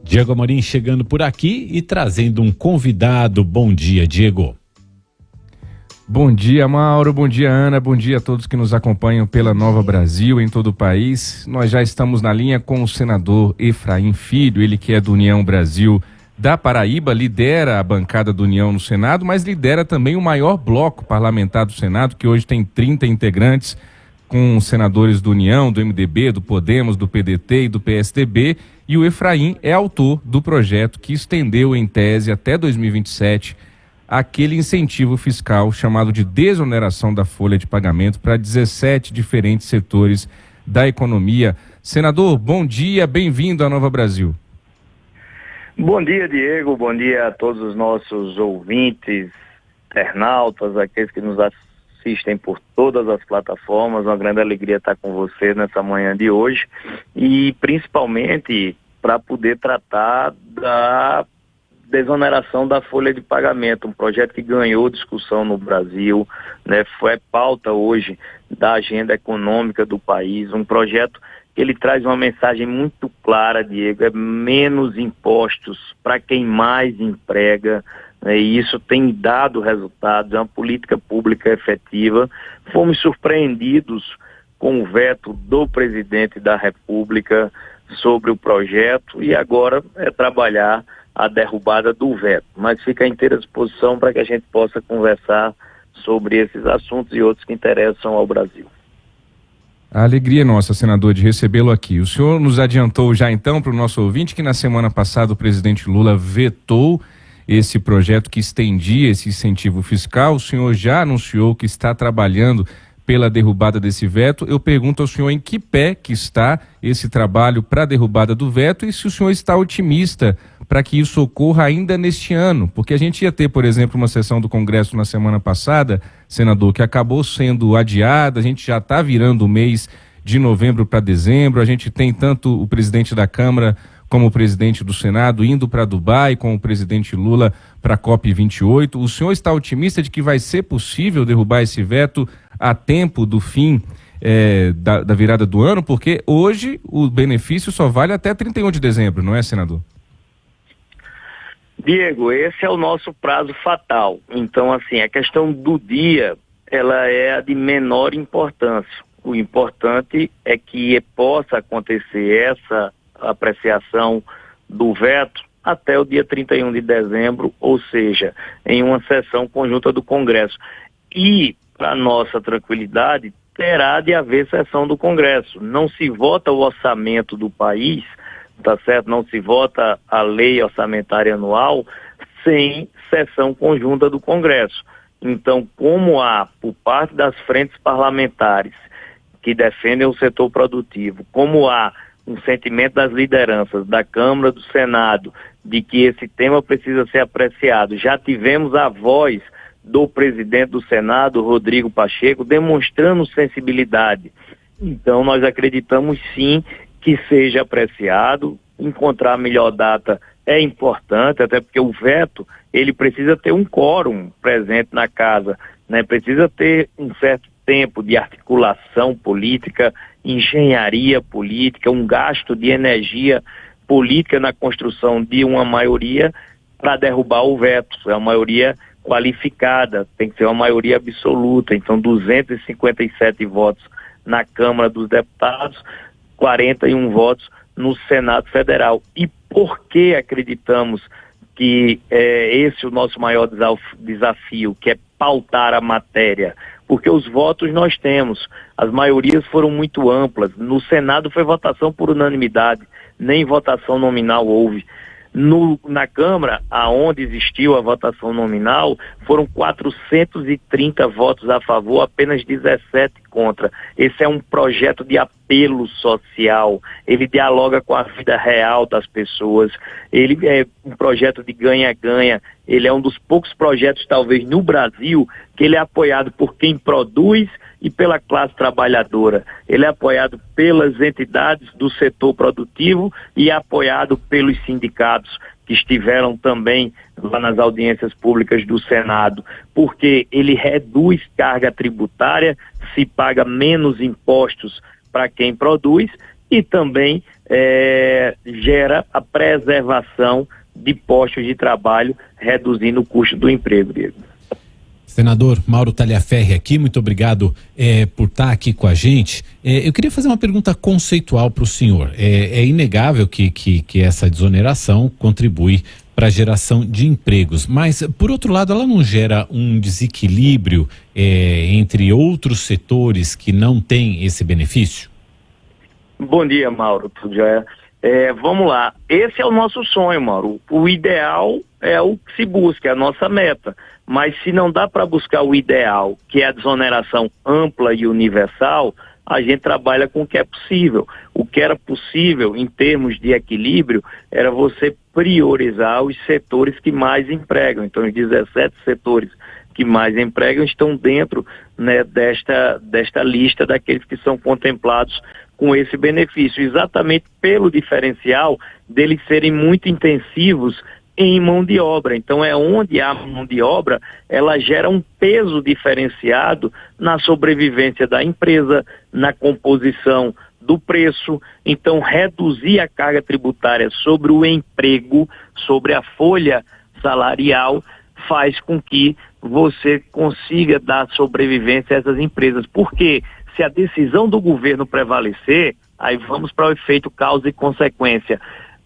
Diego Amorim chegando por aqui e trazendo um convidado. Bom dia, Diego. Bom dia, Mauro, bom dia, Ana, bom dia a todos que nos acompanham pela Nova Brasil, em todo o país. Nós já estamos na linha com o senador Efraim Filho, ele que é do União Brasil da Paraíba, lidera a bancada do União no Senado, mas lidera também o maior bloco parlamentar do Senado, que hoje tem 30 integrantes, com senadores do União, do MDB, do Podemos, do PDT e do PSDB, e o Efraim é autor do projeto que estendeu em tese até 2027 aquele incentivo fiscal chamado de desoneração da folha de pagamento para 17 diferentes setores da economia. Senador, bom dia, bem-vindo à Nova Brasil. Bom dia, Diego, bom dia a todos os nossos ouvintes, internautas, aqueles que nos assistem por todas as plataformas. Uma grande alegria estar com você nessa manhã de hoje e principalmente para poder tratar da desoneração da folha de pagamento, um projeto que ganhou discussão no Brasil, né? Foi pauta hoje da agenda econômica do país, um projeto que ele traz uma mensagem muito clara, Diego, é menos impostos para quem mais emprega, né? E isso tem dado resultados, é uma política pública efetiva. Fomos surpreendidos com o veto do presidente da República sobre o projeto e agora é trabalhar a derrubada do veto, mas fica à inteira disposição para que a gente possa conversar sobre esses assuntos e outros que interessam ao Brasil. A alegria é nossa, senador, de recebê-lo aqui. O senhor nos adiantou já então para o nosso ouvinte que na semana passada o presidente Lula vetou esse projeto que estendia esse incentivo fiscal. O senhor já anunciou que está trabalhando pela derrubada desse veto. Eu pergunto ao senhor em que pé que está esse trabalho para a derrubada do veto e se o senhor está otimista para que isso ocorra ainda neste ano, porque a gente ia ter, por exemplo, uma sessão do Congresso na semana passada, senador, que acabou sendo adiada. A gente já está virando o mês de novembro para dezembro, a gente tem tanto o presidente da Câmara como o presidente do Senado indo para Dubai, com o presidente Lula para a COP28. O senhor está otimista de que vai ser possível derrubar esse veto a tempo do fim da virada do ano? Porque hoje o benefício só vale até 31 de dezembro, não é, senador? Diego, esse é o nosso prazo fatal. Então, assim, a questão do dia, ela é a de menor importância. O importante é que possa acontecer essa apreciação do veto até o dia 31 de dezembro, ou seja, em uma sessão conjunta do Congresso. E, para nossa tranquilidade, terá de haver sessão do Congresso. Não se vota o orçamento do país, tá certo? Não se vota a lei orçamentária anual sem sessão conjunta do Congresso. Então, como há, por parte das frentes parlamentares que defendem o setor produtivo, como há um sentimento das lideranças da Câmara, do Senado, de que esse tema precisa ser apreciado, já tivemos a voz do presidente do Senado, Rodrigo Pacheco, demonstrando sensibilidade. Então, nós acreditamos sim que seja apreciado. Encontrar a melhor data é importante, até porque o veto, ele precisa ter um quórum presente na casa, né? Precisa ter um certo tempo de articulação política, engenharia política, um gasto de energia política na construção de uma maioria para derrubar o veto. É uma maioria qualificada, tem que ser uma maioria absoluta. Então, 257 votos na Câmara dos Deputados, 41 votos no Senado Federal. E por que acreditamos que esse é o nosso maior desafio, que é pautar a matéria? Porque os votos nós temos, as maiorias foram muito amplas. No Senado foi votação por unanimidade, nem votação nominal houve. Na Câmara, aonde existiu a votação nominal, foram 430 votos a favor, apenas 17 contra. Esse é um projeto de apelo social, ele dialoga com a vida real das pessoas, ele é um projeto de ganha-ganha, ele é um dos poucos projetos, talvez, no Brasil, que ele é apoiado por quem produz e pela classe trabalhadora. Ele é apoiado pelas entidades do setor produtivo e é apoiado pelos sindicatos que estiveram também lá nas audiências públicas do Senado, porque ele reduz carga tributária, se paga menos impostos para quem produz e também gera a preservação de postos de trabalho, reduzindo o custo do emprego, Diego. Senador Mauro Taliaferri aqui, muito obrigado por estar aqui com a gente. Eu queria fazer uma pergunta conceitual para o senhor. É inegável que essa desoneração contribui para a geração de empregos, mas, por outro lado, ela não gera um desequilíbrio entre outros setores que não têm esse benefício? Bom dia, Mauro. Tudo já vamos lá. Esse é o nosso sonho, Mauro. O ideal é o que se busca, é a nossa meta. Mas se não dá para buscar o ideal, que é a desoneração ampla e universal, a gente trabalha com o que é possível. O que era possível, em termos de equilíbrio, era você priorizar os setores que mais empregam. Então, os 17 setores que mais empregam estão dentro, né, desta lista daqueles que são contemplados com esse benefício, exatamente pelo diferencial deles serem muito intensivos em mão de obra. Então é onde a mão de obra, ela gera um peso diferenciado na sobrevivência da empresa, na composição do preço. Então reduzir a carga tributária sobre o emprego, sobre a folha salarial, faz com que você consiga dar sobrevivência a essas empresas. Porque se a decisão do governo prevalecer, aí vamos para o efeito causa e consequência.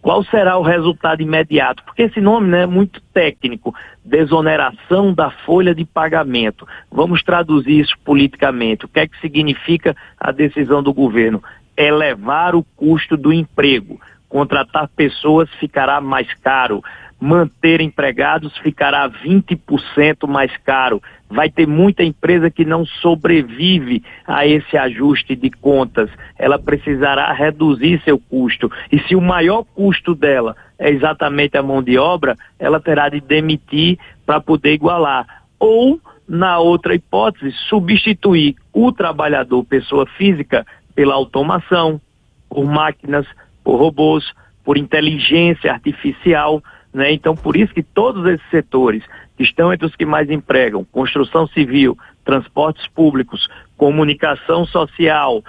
Qual será o resultado imediato? Porque esse nome, né, é muito técnico, desoneração da folha de pagamento. Vamos traduzir isso politicamente. O que é que significa a decisão do governo? Elevar o custo do emprego. Contratar pessoas ficará mais caro. Manter empregados ficará 20% mais caro. Vai ter muita empresa que não sobrevive a esse ajuste de contas. Ela precisará reduzir seu custo. E se o maior custo dela é exatamente a mão de obra, ela terá de demitir para poder igualar. Ou, na outra hipótese, substituir o trabalhador, pessoa física, pela automação, por máquinas, por robôs, por inteligência artificial, né? Então, por isso que todos esses setores que estão entre os que mais empregam, construção civil, transportes públicos, comunicação social,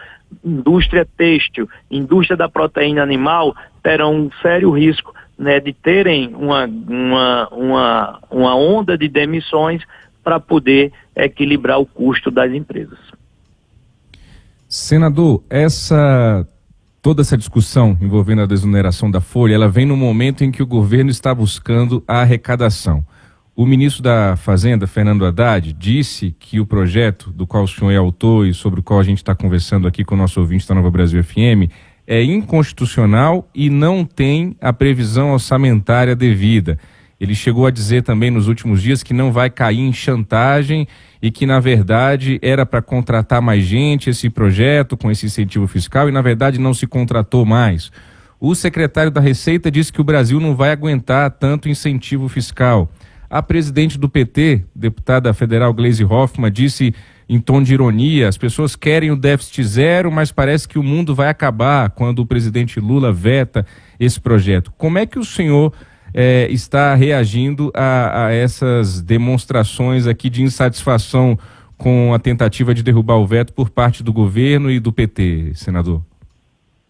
indústria têxtil, indústria da proteína animal, terão um sério risco, né, de terem uma onda de demissões para poder equilibrar o custo das empresas. Senador, toda essa discussão envolvendo a desoneração da folha, ela vem no momento em que o governo está buscando a arrecadação. O ministro da Fazenda, Fernando Haddad, disse que o projeto do qual o senhor é autor e sobre o qual a gente está conversando aqui com o nosso ouvinte da Nova Brasil FM é inconstitucional e não tem a previsão orçamentária devida. Ele chegou a dizer também nos últimos dias que não vai cair em chantagem e que, na verdade, era para contratar mais gente esse projeto com esse incentivo fiscal e, na verdade, não se contratou mais. O secretário da Receita disse que o Brasil não vai aguentar tanto incentivo fiscal. A presidente do PT, deputada federal Gleisi Hoffmann, disse em tom de ironia: as pessoas querem o déficit zero, mas parece que o mundo vai acabar quando o presidente Lula veta esse projeto. Como é que o senhor está reagindo a essas demonstrações aqui de insatisfação com a tentativa de derrubar o veto por parte do governo e do PT, senador?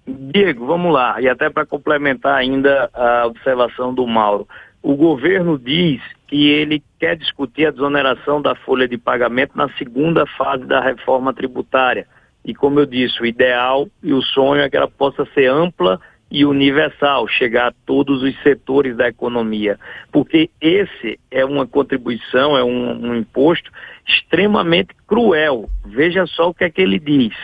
Diego, vamos lá, e até para complementar ainda a observação do Mauro. O governo diz que ele quer discutir a desoneração da folha de pagamento na segunda fase da reforma tributária. E como eu disse, o ideal e o sonho é que ela possa ser ampla e universal, chegar a todos os setores da economia, porque esse é uma contribuição, é um imposto extremamente cruel. Veja só o que é que ele diz.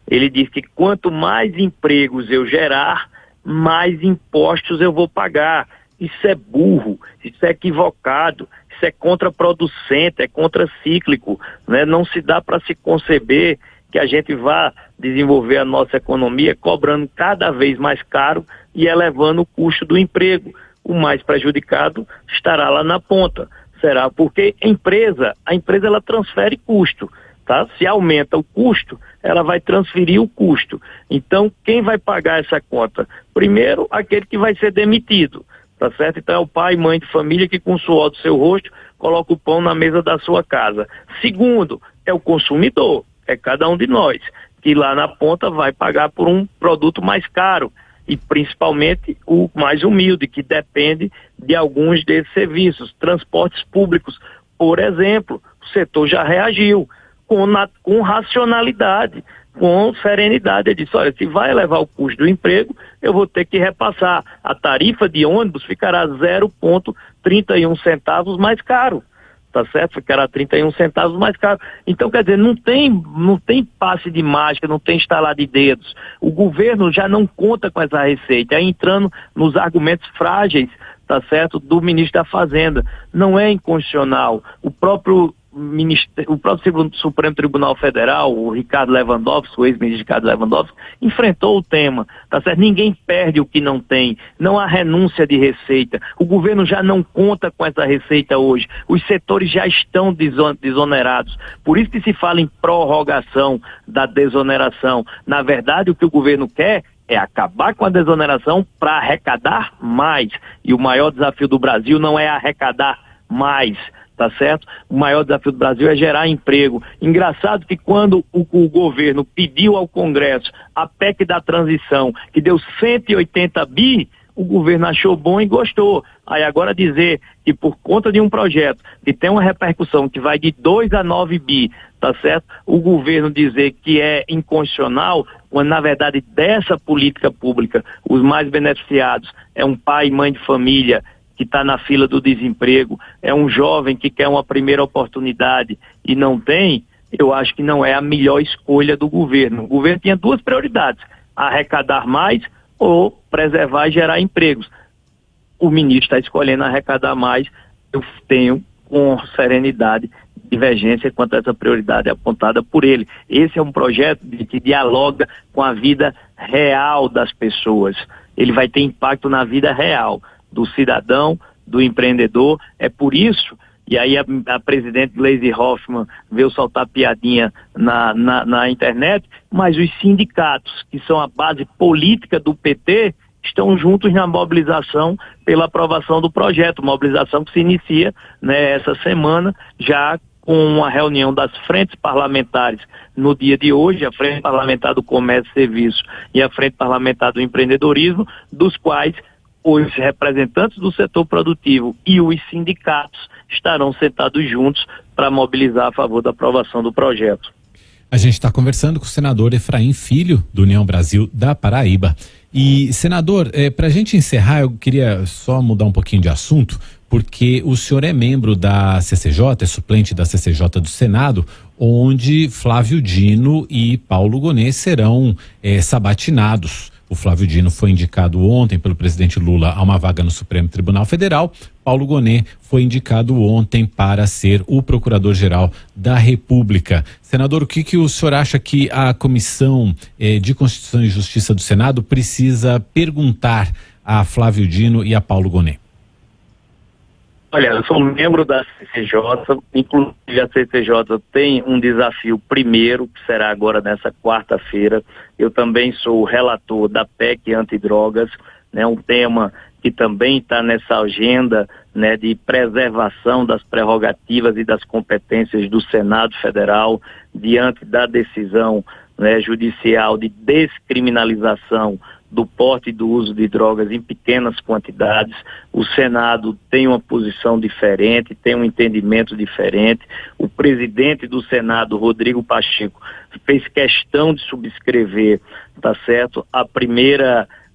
Ele diz que quanto mais empregos eu gerar, mais impostos eu vou pagar. Isso é burro, isso é equivocado, isso é contraproducente, é contracíclico, né? Não se dá para se conceber que a gente vá desenvolver a nossa economia cobrando cada vez mais caro e elevando o custo do emprego. O mais prejudicado estará lá na ponta. Será porque a empresa ela transfere custo, tá? Se aumenta o custo, ela vai transferir o custo. Então, quem vai pagar essa conta? Primeiro, aquele que vai ser demitido, tá certo? Então é o pai, mãe de família que com o suor do seu rosto coloca o pão na mesa da sua casa. Segundo, é o consumidor. É cada um de nós, que lá na ponta vai pagar por um produto mais caro, e principalmente o mais humilde, que depende de alguns desses serviços. Transportes públicos, por exemplo, o setor já reagiu com racionalidade, com serenidade. Ele disse, olha, se vai elevar o custo do emprego, eu vou ter que repassar. A tarifa de ônibus ficará 0,31 centavos mais caro. Tá certo? Ficará 31 centavos mais caro. Então, quer dizer, não tem passe de mágica, não tem estalar de dedos. O governo já não conta com essa receita, é entrando nos argumentos frágeis, tá certo, do ministro da Fazenda. Não é inconstitucional. O próprio Supremo Tribunal Federal, o Ricardo Lewandowski, o ex-ministro Ricardo Lewandowski, enfrentou o tema, tá certo? Ninguém perde o que não tem, não há renúncia de receita, o governo já não conta com essa receita hoje, os setores já estão desonerados, por isso que se fala em prorrogação da desoneração. Na verdade, o que o governo quer é acabar com a desoneração para arrecadar mais, e o maior desafio do Brasil não é arrecadar mais, tá certo? O maior desafio do Brasil é gerar emprego. Engraçado que quando o governo pediu ao Congresso a PEC da transição, que deu 180 bi, o governo achou bom e gostou. Aí agora dizer que por conta de um projeto que tem uma repercussão que vai de 2 a 9 bi, tá certo? O governo dizer que é inconstitucional, quando na verdade dessa política pública, os mais beneficiados é um pai e mãe de família, que está na fila do desemprego, é um jovem que quer uma primeira oportunidade e não tem, eu acho que não é a melhor escolha do governo. O governo tinha duas prioridades, arrecadar mais ou preservar e gerar empregos. O ministro está escolhendo arrecadar mais, eu tenho com serenidade divergência quanto a essa prioridade apontada por ele. Esse é um projeto que dialoga com a vida real das pessoas. Ele vai ter impacto na vida real do cidadão, do empreendedor. É por isso, e aí a presidente Gleisi Hoffmann veio soltar piadinha na internet, mas os sindicatos, que são a base política do PT, estão juntos na mobilização pela aprovação do projeto, mobilização que se inicia, né, essa semana, já com uma reunião das frentes parlamentares no dia de hoje, a Frente Parlamentar do Comércio e Serviço e a Frente Parlamentar do Empreendedorismo, dos quais os representantes do setor produtivo e os sindicatos estarão sentados juntos para mobilizar a favor da aprovação do projeto. A gente está conversando com o senador Efraim Filho, do União Brasil da Paraíba. E, senador, para a gente encerrar, eu queria só mudar um pouquinho de assunto, porque o senhor é membro da CCJ, é suplente da CCJ do Senado, onde Flávio Dino e Paulo Gonet serão sabatinados. O Flávio Dino foi indicado ontem pelo presidente Lula a uma vaga no Supremo Tribunal Federal. Paulo Gonet foi indicado ontem para ser o Procurador-Geral da República. Senador, o que o senhor acha que a Comissão de Constituição e Justiça do Senado precisa perguntar a Flávio Dino e a Paulo Gonet? Olha, eu sou membro da CCJ, inclusive a CCJ tem um desafio primeiro, que será agora nessa quarta-feira. Eu também sou o relator da PEC antidrogas, né, um tema que também está nessa agenda, né, de preservação das prerrogativas e das competências do Senado Federal diante da decisão, né, judicial de descriminalização do porte e do uso de drogas em pequenas quantidades. O Senado tem uma posição diferente, tem um entendimento diferente. O presidente do Senado, Rodrigo Pacheco, fez questão de subscrever, tá certo?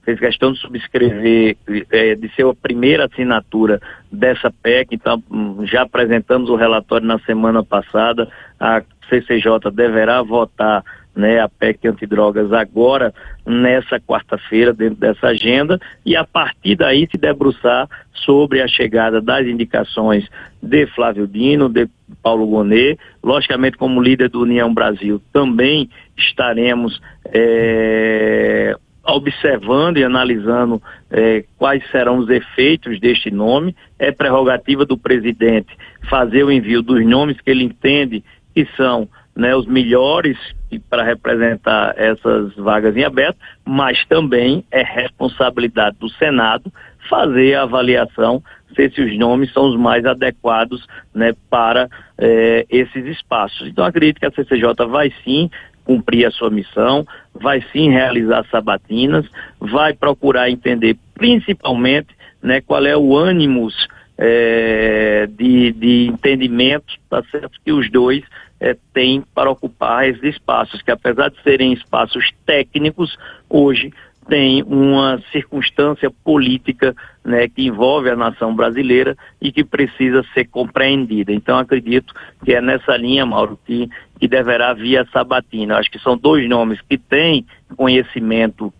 Fez questão de subscrever, de ser a primeira assinatura dessa PEC, então já apresentamos o relatório na semana passada, a CCJ deverá votar, né, a PEC antidrogas agora, nessa quarta-feira, dentro dessa agenda, e a partir daí se debruçar sobre a chegada das indicações de Flávio Dino, de Paulo Gonet. Logicamente, como líder do União Brasil, também estaremos observando e analisando quais serão os efeitos deste nome. É prerrogativa do presidente fazer o envio dos nomes que ele entende que são, né, os melhores para representar essas vagas em aberto, mas também é responsabilidade do Senado fazer a avaliação se esses nomes são os mais adequados, né, para esses espaços. Então acredito que a CCJ vai sim cumprir a sua missão, vai sim realizar sabatinas, vai procurar entender principalmente, né, qual é o ânimos de entendimento, tá certo, que os dois têm para ocupar esses espaços, que apesar de serem espaços técnicos, hoje tem uma circunstância política, né, que envolve a nação brasileira e que precisa ser compreendida. Então, acredito que é nessa linha, Mauro, que deverá vir a sabatina. Acho que são dois nomes que têm conhecimento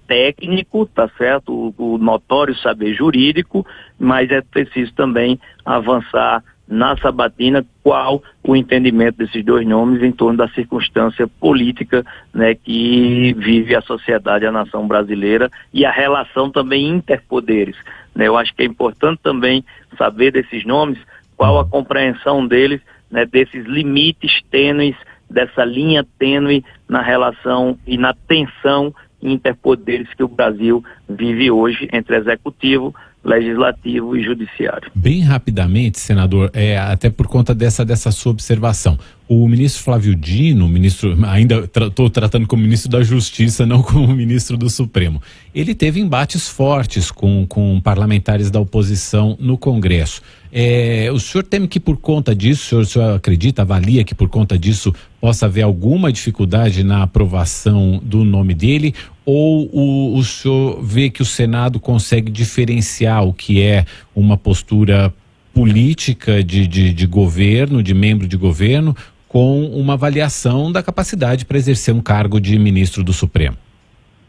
técnico, tá certo, o notório saber jurídico, mas é preciso também avançar na sabatina qual o entendimento desses dois nomes em torno da circunstância política, né, que vive a sociedade, a nação brasileira, e a relação também interpoderes, né? Eu acho que é importante também saber desses nomes, qual a compreensão deles, né, desses limites tênues, dessa linha tênue na relação e na tensão interpoderes que o Brasil vive hoje entre executivo, legislativo e judiciário. Bem rapidamente, senador, até por conta dessa sua observação, o ministro Flávio Dino, ainda estou tratando como ministro da Justiça, não como ministro do Supremo, ele teve embates fortes com parlamentares da oposição no Congresso. O senhor teme que por conta disso, o senhor acredita, avalia que por conta disso possa haver alguma dificuldade na aprovação do nome dele, ou o senhor vê que o Senado consegue diferenciar o que é uma postura política de governo, de membro de governo, com uma avaliação da capacidade para exercer um cargo de ministro do Supremo?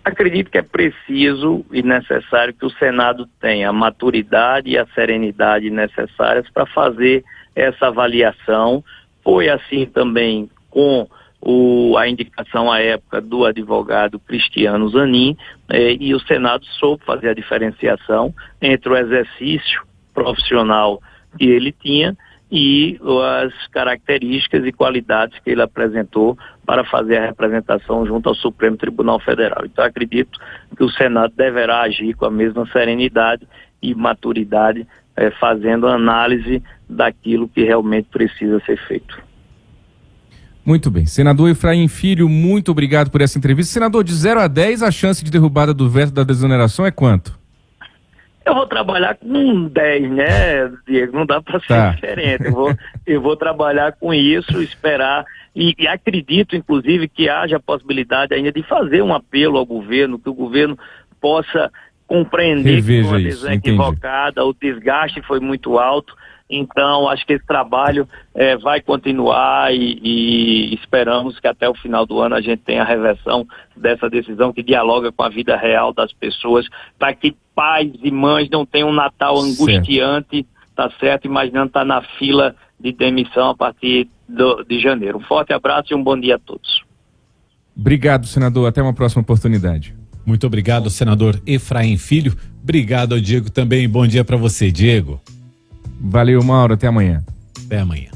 Acredito que é preciso e necessário que o Senado tenha a maturidade e a serenidade necessárias para fazer essa avaliação. Foi assim também com a indicação à época do advogado Cristiano Zanin, e o Senado soube fazer a diferenciação entre o exercício profissional que ele tinha e as características e qualidades que ele apresentou para fazer a representação junto ao Supremo Tribunal Federal. Então, acredito que o Senado deverá agir com a mesma serenidade e maturidade, fazendo análise daquilo que realmente precisa ser feito. Muito bem. Senador Efraim Filho, muito obrigado por essa entrevista. Senador, de 0 a 10, a chance de derrubada do veto da desoneração é quanto? Eu vou trabalhar com 10, né, Diego? Não dá para ser diferente. Eu vou trabalhar com isso, esperar, e acredito, inclusive, que haja a possibilidade ainda de fazer um apelo ao governo, que o governo possa compreender que uma decisão equivocada, o desgaste foi muito alto. Então, acho que esse trabalho vai continuar e esperamos que até o final do ano a gente tenha a reversão dessa decisão que dialoga com a vida real das pessoas, para que pais e mães não tenham um Natal angustiante, tá certo? Imaginando estar na fila de demissão a partir de janeiro. Um forte abraço e um bom dia a todos. Obrigado, senador. Até uma próxima oportunidade. Muito obrigado, senador Efraim Filho. Obrigado ao Diego também. Bom dia para você, Diego. Valeu, Mauro. Até amanhã. Até amanhã.